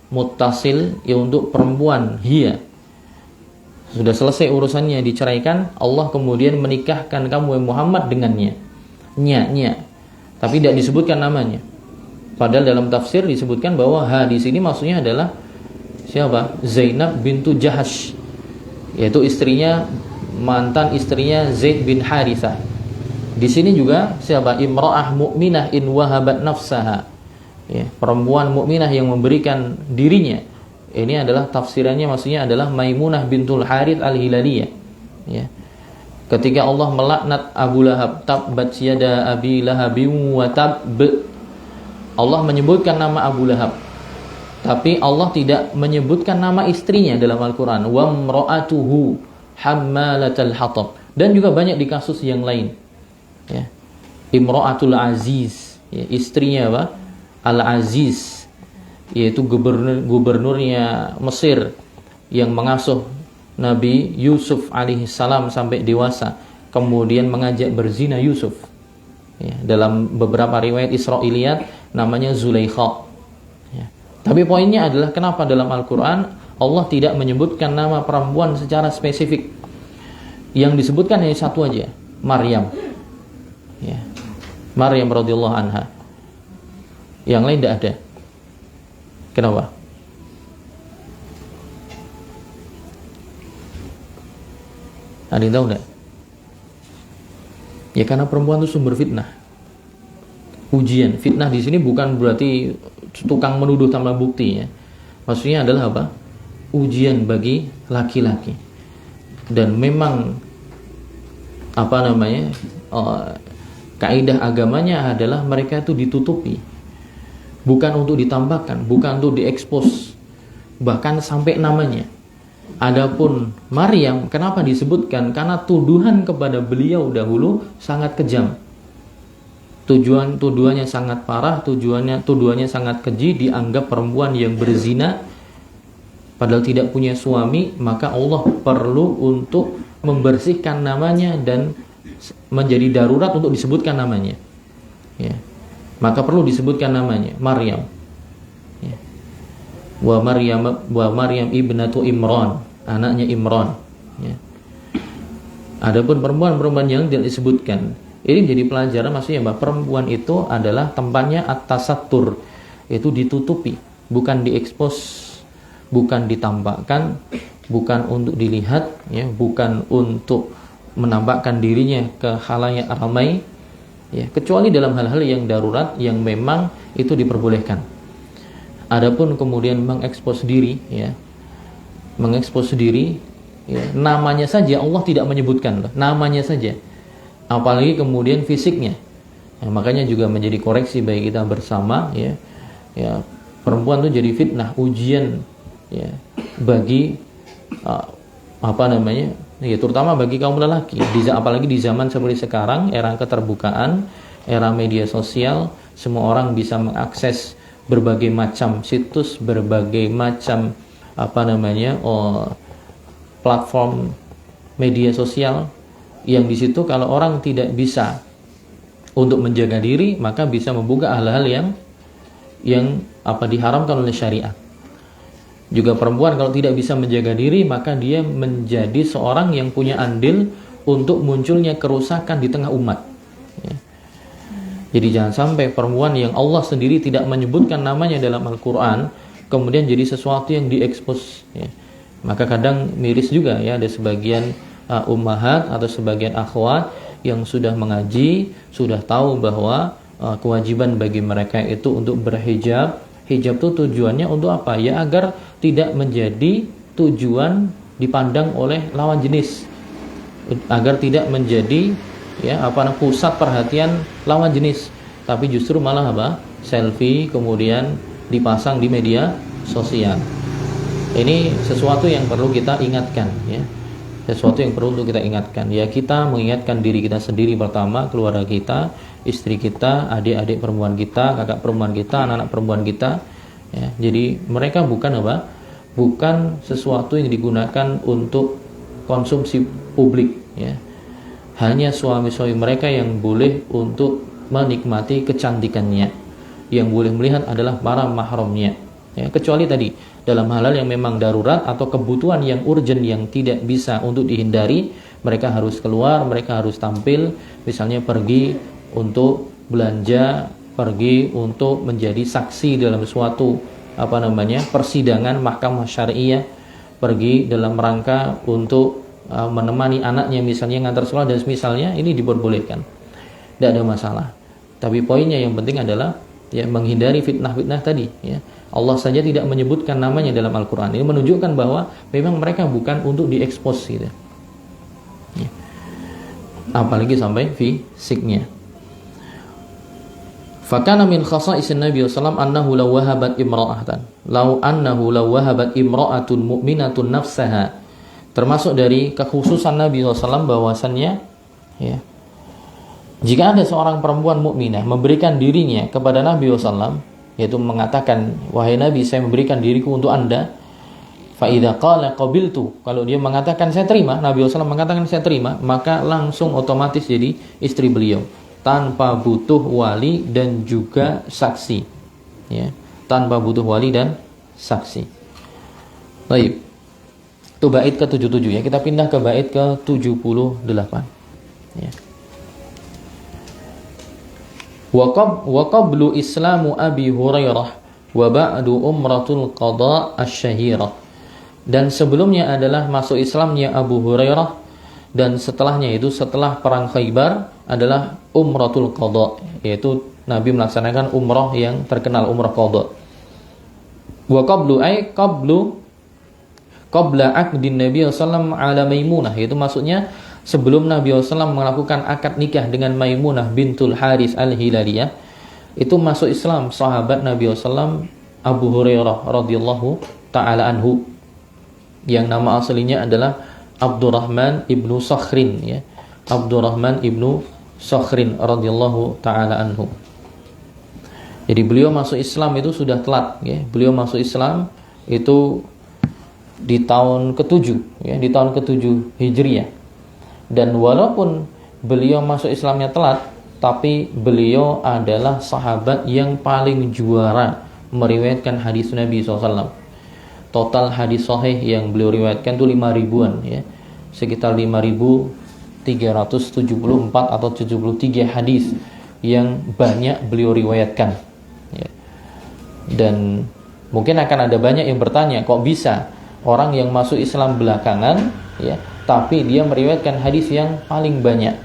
muttasil, ya, untuk perempuan, hiya. Sudah selesai urusannya, diceraikan, Allah kemudian menikahkan kamu Muhammad dengannya. Tapi tidak disebutkan namanya. Padahal dalam tafsir disebutkan bahwa di sini maksudnya adalah siapa? Zainab bintu Jahash, yaitu mantan istrinya Zaid bin Harithah. Di sini juga siapa? Imra'ah mu'minah in wahabat nafsaha. Ya, perempuan mukminah yang memberikan dirinya. Ini adalah tafsirannya, maksudnya adalah Maimunah bintul Harith Al-Hilaliyah, ya. Ketika Allah melaknat Abu Lahab, tabbat yada abi lahabin wa tabb, Allah menyebutkan nama Abu Lahab, tapi Allah tidak menyebutkan nama istrinya dalam Al-Quran. Wa mra'atuhu hammalatal hatab. Dan juga banyak di kasus yang lain, ya. Imra'atul Aziz, ya, istrinya apa? Al-Aziz, yaitu gubernurnya Mesir yang mengasuh Nabi Yusuf alaihissalam sampai dewasa, kemudian mengajak berzina Yusuf, ya, dalam beberapa riwayat Israiliyat namanya Zulaikha, ya. Tapi poinnya adalah kenapa dalam Al-Quran Allah tidak menyebutkan nama perempuan secara spesifik. Yang disebutkan hanya satu aja, Maryam, ya, Maryam radhiyallahu anha. Yang lain tidak ada. Kenapa? Ada yang tahu enggak? Ya karena perempuan itu sumber fitnah. Ujian. Fitnah di sini bukan berarti tukang menuduh tanpa bukti, ya. Maksudnya adalah apa? Ujian bagi laki-laki. Dan memang kaidah agamanya adalah mereka itu ditutupi, bukan untuk ditambahkan, bukan untuk diekspos, bahkan sampai namanya. Adapun Maryam, kenapa disebutkan? Karena tuduhan kepada beliau dahulu sangat kejam. Tuduhannya sangat parah, tuduhannya sangat keji, dianggap perempuan yang berzina padahal tidak punya suami. Maka Allah perlu untuk membersihkan namanya dan menjadi darurat untuk disebutkan namanya, ya. Maka perlu disebutkan namanya Maryam, ya. Wa Maryam ibnatu Imran, anaknya Imran, ya. Adapun perempuan yang tidak disebutkan, Ini menjadi pelajaran, maksudnya bahwa perempuan itu adalah tempatnya at-tasattur, itu ditutupi, bukan diekspos, bukan ditampakkan, bukan untuk dilihat, ya, bukan untuk menampakkan dirinya ke khalayak ramai, ya, kecuali dalam hal-hal yang darurat yang memang itu diperbolehkan. Adapun kemudian mengekspos diri, ya, mengekspos diri, ya, namanya saja Allah tidak menyebutkan loh, namanya saja, apalagi kemudian fisiknya. Ya, makanya juga menjadi koreksi bagi kita bersama, ya, ya, perempuan itu jadi fitnah, ujian, ya, bagi ya, terutama bagi kaum lelaki, apalagi di zaman seperti sekarang, era keterbukaan, era media sosial, semua orang bisa mengakses berbagai macam situs, berbagai macam platform media sosial, yang di situ kalau orang tidak bisa untuk menjaga diri, maka bisa membuka hal-hal yang diharamkan oleh syariat. Juga perempuan kalau tidak bisa menjaga diri, maka dia menjadi seorang yang punya andil untuk munculnya kerusakan di tengah umat, ya. Jadi jangan sampai perempuan yang Allah sendiri tidak menyebutkan namanya dalam Al-Quran kemudian jadi sesuatu yang diekspos, ya. Maka kadang miris juga, ya, ada sebagian ummahat atau sebagian akhwat yang sudah mengaji, sudah tahu bahwa kewajiban bagi mereka itu untuk berhijab. Hijab itu tujuannya untuk apa? Ya, agar tidak menjadi tujuan dipandang oleh lawan jenis, agar tidak menjadi, ya, pusat perhatian lawan jenis, tapi justru malah selfie kemudian dipasang di media sosial. Ini sesuatu yang perlu kita ingatkan, ya, sesuatu yang perlu untuk kita ingatkan. Ya, kita mengingatkan diri kita sendiri pertama, keluarga kita, istri kita, adik-adik perempuan kita, kakak perempuan kita, anak-anak perempuan kita, ya. Jadi mereka bukan sesuatu yang digunakan untuk konsumsi publik, ya. Hanya suami-suami mereka yang boleh untuk menikmati kecantikannya, yang boleh melihat adalah para mahramnya, ya. Kecuali tadi dalam hal-hal yang memang darurat atau kebutuhan yang urgent yang tidak bisa untuk dihindari, mereka harus keluar, mereka harus tampil, misalnya pergi untuk belanja, pergi untuk menjadi saksi dalam suatu persidangan mahkamah syariah, pergi dalam rangka untuk menemani anaknya misalnya ngantar sekolah dan misalnya, ini diperbolehkan, tidak ada masalah. Tapi poinnya yang penting adalah, ya, menghindari fitnah-fitnah tadi, ya. Allah saja tidak menyebutkan namanya dalam Al-Quran. Ini menunjukkan bahwa memang mereka bukan untuk diekspos, gitu, ya. Apalagi sampai fisiknya. Fakana min khasaisin Nabi sallallahu alaihi wasallam annahu law wahabat imra'atan law wahabat imra'atun mu'minatun nafsaha. Termasuk dari kekhususan Nabi SAW bahwasannya, ya, jika ada seorang perempuan mukminah memberikan dirinya kepada Nabi SAW, yaitu mengatakan, wahai Nabi, saya memberikan diriku untuk Anda, fa idza qala qabiltu, kalau dia mengatakan saya terima, Nabi SAW mengatakan saya terima, maka langsung otomatis jadi istri beliau tanpa butuh wali dan juga saksi, ya, tanpa butuh wali dan saksi. Baik, itu bait ke-77, ya. Kita pindah ke bait ke-78, ya. Wa qablu islamu Abi Hurairah wa ba'du umratul qada asy-syahirah. Dan sebelumnya adalah masuk Islamnya Abu Hurairah, dan setelahnya itu setelah perang Khaybar adalah umratul qada, yaitu Nabi melaksanakan umrah yang terkenal, umrah qada. Wa qablu ay qabla aqdin Nabi sallallahu ala Maimunah, yaitu maksudnya sebelum Nabi SAW melakukan akad nikah dengan Maimunah bintul Haris al-Hilaliyah, itu masuk Islam sahabat Nabi SAW Abu Hurairah radhiyallahu ta'ala anhu, yang nama aslinya adalah Abdurrahman ibnu Sakhrin, ya, Abdurrahman ibnu Sakhrin radhiyallahu ta'ala anhu. Jadi beliau masuk Islam itu sudah telat, ya. Beliau masuk Islam itu di tahun ke-7, ya, di tahun ke-7 Hijriah. Dan walaupun beliau masuk Islamnya telat, tapi beliau adalah sahabat yang paling juara meriwayatkan hadis Nabi SAW. Total hadis sahih yang beliau riwayatkan itu 5.000-an, ya. Sekitar 5.000 374 atau 73 hadis yang banyak beliau riwayatkan. Ya. Dan mungkin akan ada banyak yang bertanya, kok bisa orang yang masuk Islam belakangan, ya, tapi dia meriwayatkan hadis yang paling banyak?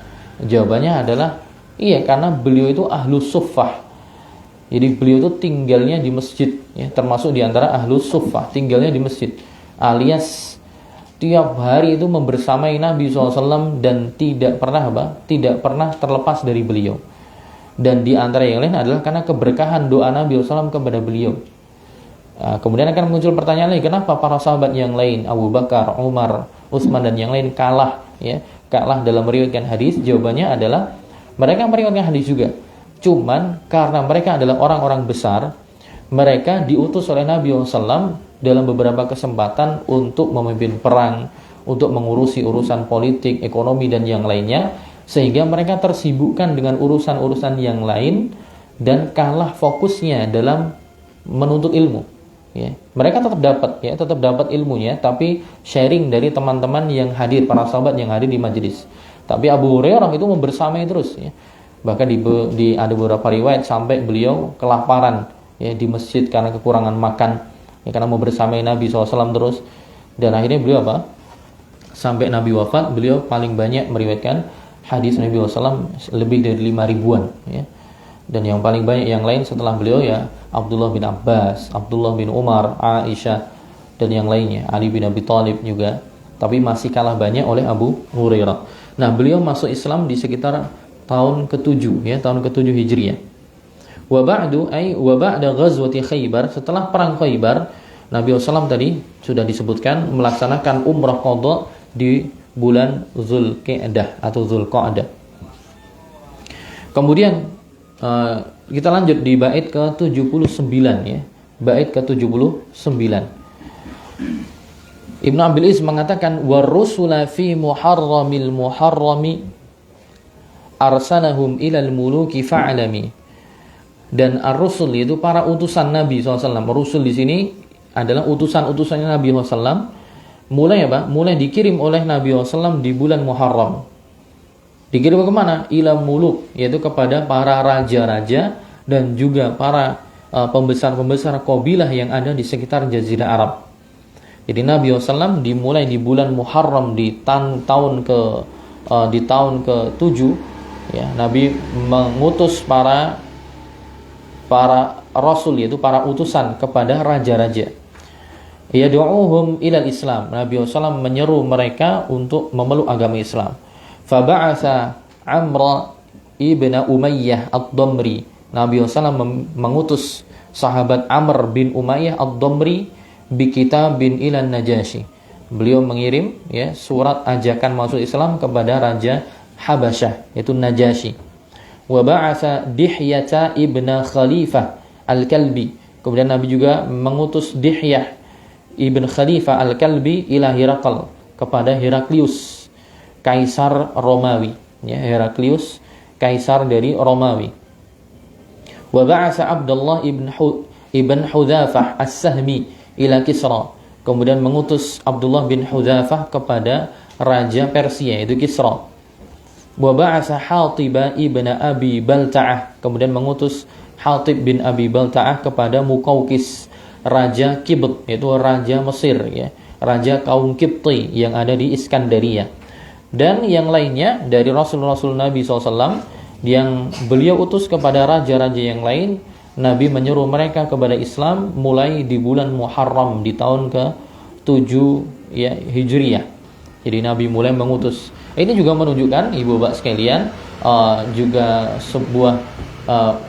Jawabannya adalah iya, karena beliau itu ahlus suffah. Jadi beliau itu tinggalnya di masjid, ya, termasuk di antara ahlus suffah, tinggalnya di masjid, alias tiap hari itu membersamai Nabi SAW dan tidak pernah terlepas dari beliau. Dan di antara yang lain adalah karena keberkahan doa Nabi SAW kepada beliau. Kemudian akan muncul pertanyaan lagi, kenapa para sahabat yang lain, Abu Bakar, Umar, Utsman dan yang lain kalah dalam meriwayatkan hadis? Jawabannya adalah mereka meriwayatkan hadis juga. Cuman karena mereka adalah orang-orang besar, mereka diutus oleh Nabi SAW dalam beberapa kesempatan untuk memimpin perang, untuk mengurusi urusan politik, ekonomi dan yang lainnya, sehingga mereka tersibukkan dengan urusan-urusan yang lain dan kalah fokusnya dalam menuntut ilmu. Ya, mereka tetap dapat ilmunya, tapi sharing dari teman-teman yang hadir, para sahabat yang hadir di majelis. Tapi Abu Hurairah itu membersamai terus. Ya. Bahkan di ada beberapa riwayat sampai beliau kelaparan, ya, di masjid karena kekurangan makan, ya, karena membersamai Nabi SAW terus. Dan akhirnya beliau sampai Nabi wafat, beliau paling banyak meriwayatkan hadis Nabi SAW lebih dari 5.000-an, ya. Dan yang paling banyak yang lain setelah beliau ya Abdullah bin Abbas, Abdullah bin Umar, Aisyah dan yang lainnya, Ali bin Abi Thalib juga. Tapi masih kalah banyak oleh Abu Hurairah. Nah, beliau masuk Islam di sekitar tahun ke-7, ya, tahun ke-7 Hijriah. Wa ba'da ghazwati Khaybar, setelah perang Khaybar, Nabi SAW tadi sudah disebutkan melaksanakan umrah qadha di bulan Zulqa'dah atau Zulqa'dah. Kemudian kita lanjut di bait ke-79, ya. Bait ke-79. Ibnu Abil Iz mengatakan warusula fi muharrami arsanahum ilal muluki fa'alami. Dan ar-rusul itu para utusan Nabi SAW. Rusul di sini adalah utusan-utusannya Nabi SAW. Mulai dikirim oleh Nabi SAW di bulan Muharram. Dikirim kemana? Ila muluk, yaitu kepada para raja-raja dan juga para pembesar-pembesar kabilah yang ada di sekitar Jazirah Arab. Jadi Nabi SAW dimulai di bulan Muharram di tahun ke-7, ya, Nabi mengutus para rasul, yaitu para utusan kepada raja-raja. Yad'uuhum ilal Islam. Nabi SAW menyeru mereka untuk memeluk agama Islam. Faba'atha Amr ibn Umayyah ad-Damri. Nabi SAW mengutus sahabat Amr bin Umayyah ad-Damri bi kitabin ilan Najasyi. Beliau mengirim, ya, surat ajakan masuk Islam kepada Raja Habasyah, yaitu Najasyi. Wa ba'atha Dihyata ibn Khalifah al-Kalbi. Kemudian Nabi juga mengutus Dihyah ibn Khalifah al-Kalbi ila Hirakal, kepada Heraklius, kaisar Romawi, ya, Heraklius, kaisar dari Romawi. Wa ba'atha Abdullah ibn Hudzafah as-Sahmi ila Kisra. Kemudian mengutus Abdullah bin Hudzafah kepada raja Persia, yaitu Kisra. Wa ba'atha Hatib ibn Abi Balta'ah. Kemudian mengutus Hatib bin Abi Balta'ah kepada Muqawqis, raja Kibt, yaitu raja Mesir, ya, raja kaum Kipti yang ada di Iskandaria. Dan yang lainnya dari Rasul-Rasul Nabi SAW yang beliau utus kepada raja-raja yang lain, Nabi menyuruh mereka kepada Islam mulai di bulan Muharram di tahun ke-7, ya, Hijriah. Jadi Nabi mulai mengutus. Ini juga menunjukkan, ibu bapak sekalian, juga sebuah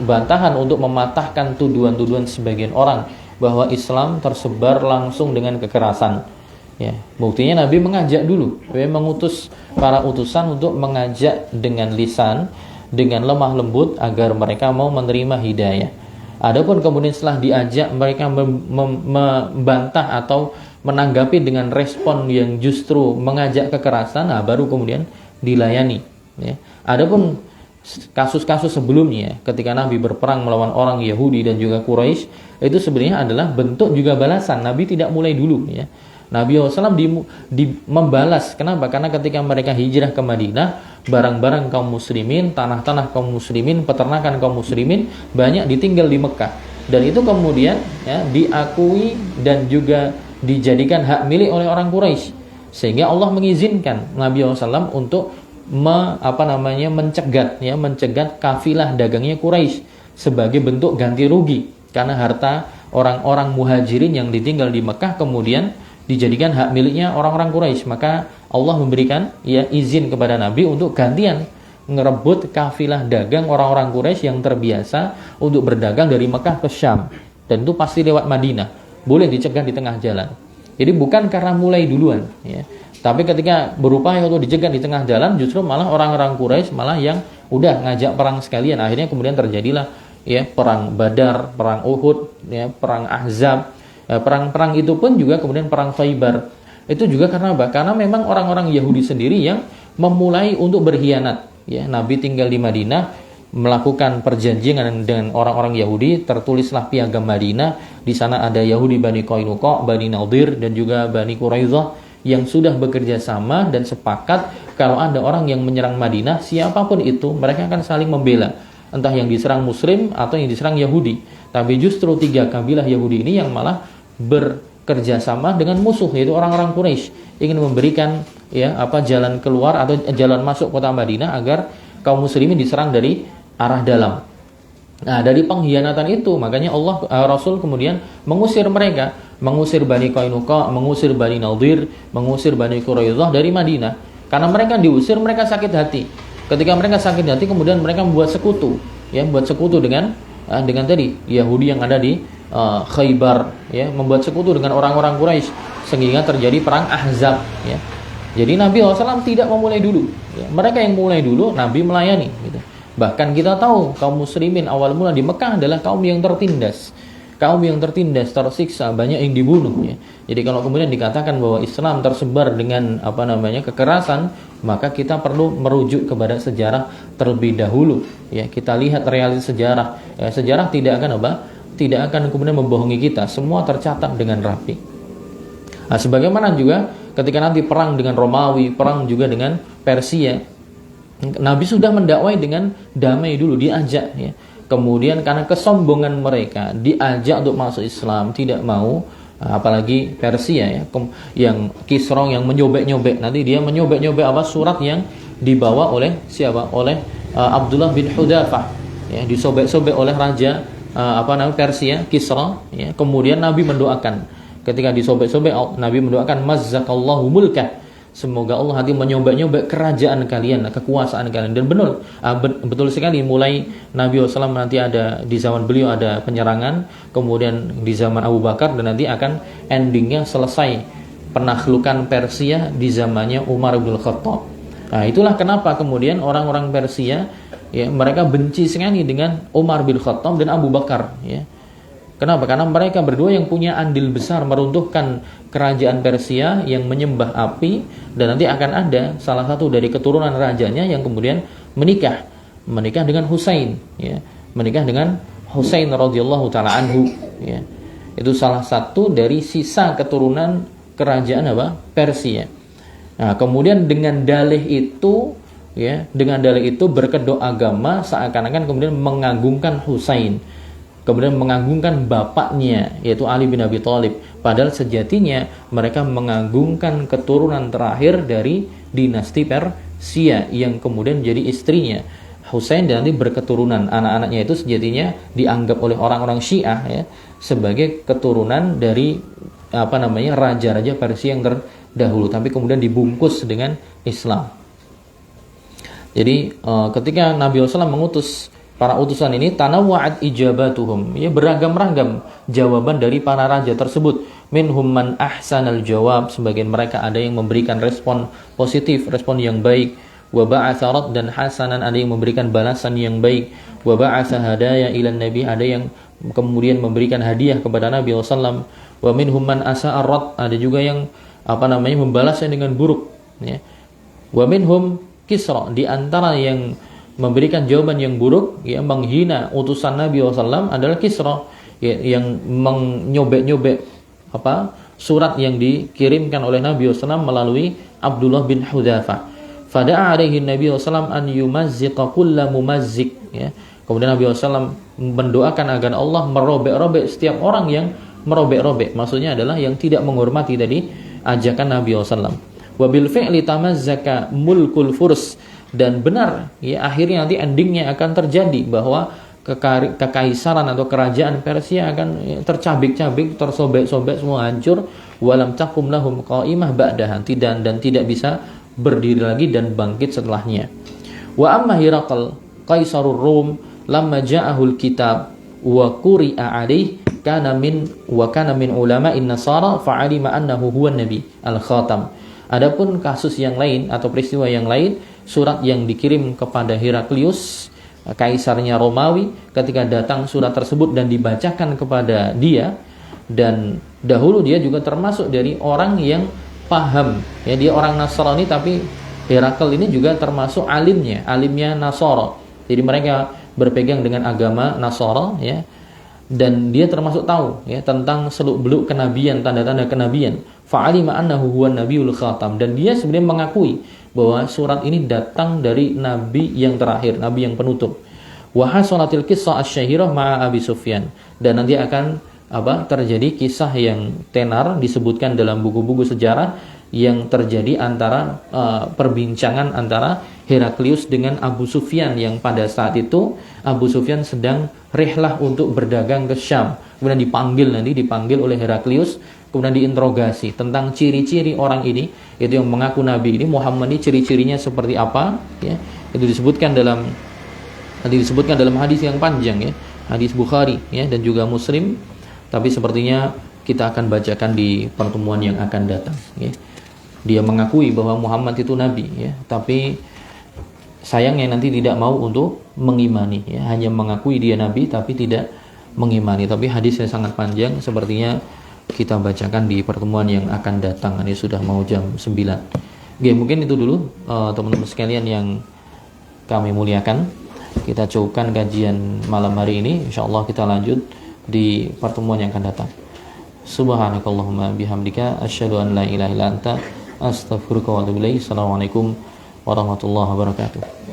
bantahan untuk mematahkan tuduhan-tuduhan sebagian orang bahwa Islam tersebar langsung dengan kekerasan. Ya, buktinya Nabi mengajak dulu, mengutus para utusan untuk mengajak dengan lisan, dengan lemah lembut agar mereka mau menerima hidayah. Adapun kemudian setelah diajak mereka membantah atau menanggapi dengan respon yang justru mengajak kekerasan, nah baru kemudian dilayani. Ya. Adapun kasus-kasus sebelumnya ketika Nabi berperang melawan orang Yahudi dan juga Quraisy, itu sebenarnya adalah bentuk juga balasan. Nabi tidak mulai dulu, ya. Nabi SAW membalas. Kenapa? Karena ketika mereka hijrah ke Madinah, barang-barang kaum muslimin, tanah-tanah kaum muslimin, peternakan kaum muslimin banyak ditinggal di Mekah. Dan itu kemudian ya, diakui dan juga dijadikan hak milik oleh orang Quraisy. Sehingga Allah mengizinkan Nabi SAW untuk mencegat kafilah dagangnya Quraisy sebagai bentuk ganti rugi karena harta orang-orang muhajirin yang ditinggal di Mekah kemudian dijadikan hak miliknya orang-orang Quraisy. Maka Allah memberikan ya izin kepada Nabi untuk gantian ngerebut kafilah dagang orang-orang Quraisy yang terbiasa untuk berdagang dari Mekah ke Syam, dan itu pasti lewat Madinah, boleh dicegat di tengah jalan. Jadi bukan karena mulai duluan ya, tapi ketika berupaya untuk dicegat di tengah jalan, justru malah orang-orang Quraisy malah yang udah ngajak perang sekalian. Akhirnya kemudian terjadilah ya perang Badar, perang Uhud, ya perang Ahzab. Perang-perang itu pun juga kemudian perang Khaybar. Itu juga karena apa? Karena memang orang-orang Yahudi sendiri yang memulai untuk berkhianat. Ya, Nabi tinggal di Madinah, melakukan perjanjian dengan orang-orang Yahudi, tertulislah piagam Madinah. Di sana ada Yahudi Bani Qainuqa, Bani Nadir, dan juga Bani Quraidah yang sudah bekerja sama dan sepakat kalau ada orang yang menyerang Madinah, siapapun itu, mereka akan saling membela. Entah yang diserang Muslim atau yang diserang Yahudi. Tapi justru 3 kabilah Yahudi ini yang malah bekerja sama dengan musuh, yaitu orang-orang Quraisy, ingin memberikan ya jalan keluar atau jalan masuk kota Madinah agar kaum muslimin diserang dari arah dalam. Nah, dari pengkhianatan itu makanya Rasul kemudian mengusir mereka, mengusir Bani Qainuqa, mengusir Bani Nadir, mengusir Bani Quraidah dari Madinah. Karena mereka diusir, mereka sakit hati. Ketika mereka sakit hati, kemudian mereka membuat sekutu, ya, membuat sekutu dengan tadi Yahudi yang ada di Khaybar, ya, membuat sekutu dengan orang-orang Quraisy sehingga terjadi perang Ahzab, ya. Jadi Nabi SAW tidak memulai dulu, ya. Mereka yang mulai dulu, Nabi melayani, gitu. Bahkan kita tahu kaum muslimin awal mula di Mekah adalah kaum yang tertindas, tersiksa, banyak yang dibunuh, ya. Jadi kalau kemudian dikatakan bahwa Islam tersebar dengan kekerasan, maka kita perlu merujuk kepada sejarah terlebih dahulu, ya. Kita lihat realita sejarah, ya. Sejarah tidak akan kemudian membohongi kita, semua tercatat dengan rapi. Nah, sebagaimana juga ketika nanti perang dengan Romawi, perang juga dengan Persia, Nabi sudah mendakwai dengan damai dulu, diajak, ya. Kemudian karena kesombongan mereka diajak untuk masuk Islam, tidak mau, apalagi Persia, ya, yang Kisra yang menyobek-nyobek. Nanti dia menyobek-nyobek surat yang dibawa oleh siapa? Oleh Abdullah bin Hudafah, ya, disobek-sobek oleh raja Persia, Kisra, ya. Kemudian Nabi mendoakan, ketika disobek-sobek Nabi mendoakan mazzakallahu mulkah, semoga Allah nanti menyobek-nyobek kerajaan kalian, kekuasaan kalian. Dan betul sekali, mulai Nabi SAW nanti ada di zaman beliau ada penyerangan, kemudian di zaman Abu Bakar, dan nanti akan endingnya selesai penaklukan Persia di zamannya Umar bin Khattab. Nah, itulah kenapa kemudian orang-orang Persia, ya, mereka benci sekali dengan Umar bin Khattab dan Abu Bakar, ya. Kenapa? Karena mereka berdua yang punya andil besar meruntuhkan kerajaan Persia yang menyembah api, dan nanti akan ada salah satu dari keturunan rajanya yang kemudian menikah dengan Husain, ya, menikah dengan Husain radhiyallahu taala anhu, ya. Itu salah satu dari sisa keturunan kerajaan Persia. Nah, kemudian dengan dalih itu, ya, berkedok agama seakan-akan kemudian mengagungkan Husain, kemudian mengagungkan bapaknya yaitu Ali bin Abi Thalib, padahal sejatinya mereka mengagungkan keturunan terakhir dari dinasti Persia yang kemudian jadi istrinya Husain, dan nanti berketurunan anak-anaknya itu sejatinya dianggap oleh orang-orang Syiah, ya, sebagai keturunan dari raja-raja Persia yang terdahulu, tapi kemudian dibungkus dengan Islam. Jadi ketika Nabi SAW mengutus para utusan ini, tanawwa'at ijabatuhum, ya, beragam-ragam jawaban dari para raja tersebut. Minhum man ahsanal jawab, sebagian mereka ada yang memberikan respon positif, respon yang baik. Wa ba'atsa rad dan hasanan, ada yang memberikan balasan yang baik. Wa ba'atsa hadaya ila nabi, ada yang kemudian memberikan hadiah kepada Nabi SAW. Wa minhum man asa'a rad, ada juga yang membalasnya dengan buruk, ya. Wa minhum Kisra, di antara yang memberikan jawaban yang buruk, ya, menghina utusan Nabi SAW adalah Kisra, ya, yang menyobek-nyobek surat yang dikirimkan oleh Nabi SAW melalui Abdullah bin Hudzafah. Fada'a alaihi Nabi SAW an yumazziqa kulla mumazzik, ya. Kemudian Nabi SAW mendoakan agar Allah merobek-robek setiap orang yang merobek-robek. Maksudnya adalah yang tidak menghormati tadi ajakan Nabi SAW. Wa bil fi'li tamazzaka mulkul furs, dan benar ya, akhirnya nanti endingnya akan terjadi bahwa kekaisaran atau kerajaan Persia akan tercabik-cabik, tersobek-sobek, semua hancur. Walam takum lahum qaimah ba'daha, dan tidak bisa berdiri lagi dan bangkit setelahnya. Wa amma Hiraqal qaisarur Rum lamma ja'ahul kitab wa quri'a alaih kana min ulama'in nasara fa'alima annahu huwan nabi al-khatam. Adapun kasus yang lain atau peristiwa yang lain, surat yang dikirim kepada Heraklius, kaisarnya Romawi, ketika datang surat tersebut dan dibacakan kepada dia, dan dahulu dia juga termasuk dari orang yang paham, ya, dia orang Nasrani, tapi Herakl ini juga termasuk alimnya Nasara. Jadi mereka berpegang dengan agama Nasara, ya, dan dia termasuk tahu ya tentang seluk-beluk kenabian, tanda-tanda kenabian. Fa'alima annahu huwan nabiyul khatam, dan dia sebenarnya mengakui bahwa surat ini datang dari nabi yang terakhir, nabi yang penutup. Wa hasanatil qissah asy-syahirah ma'a Abi Sufyan, dan nanti akan terjadi kisah yang tenar disebutkan dalam buku-buku sejarah yang terjadi antara perbincangan antara Heraklius dengan Abu Sufyan, yang pada saat itu Abu Sufyan sedang rihlah untuk berdagang ke Syam. Kemudian dipanggil oleh Heraklius, kemudian diinterogasi tentang ciri-ciri orang ini, itu yang mengaku nabi ini, Muhammad ini ciri-cirinya seperti apa, ya. Itu disebutkan dalam hadis yang panjang, ya, hadis Bukhari, ya, dan juga Muslim. Tapi sepertinya kita akan bacakan di pertemuan yang akan datang, ya. Dia mengakui bahwa Muhammad itu nabi, ya, tapi sayangnya nanti tidak mau untuk mengimani, ya, hanya mengakui dia nabi tapi tidak mengimani. Tapi hadisnya sangat panjang, sepertinya kita bacakan di pertemuan yang akan datang. Ini sudah mau jam 9. Oke, mungkin itu dulu teman-teman sekalian yang kami muliakan. Kita cukupkan kajian malam hari ini. Insyaallah kita lanjut di pertemuan yang akan datang. Subhanakallahumma bihamdika asyhadu an la ilaha illa anta astaghfiruka wa atubu ilaik. Assalamualaikum warahmatullahi wabarakatuh.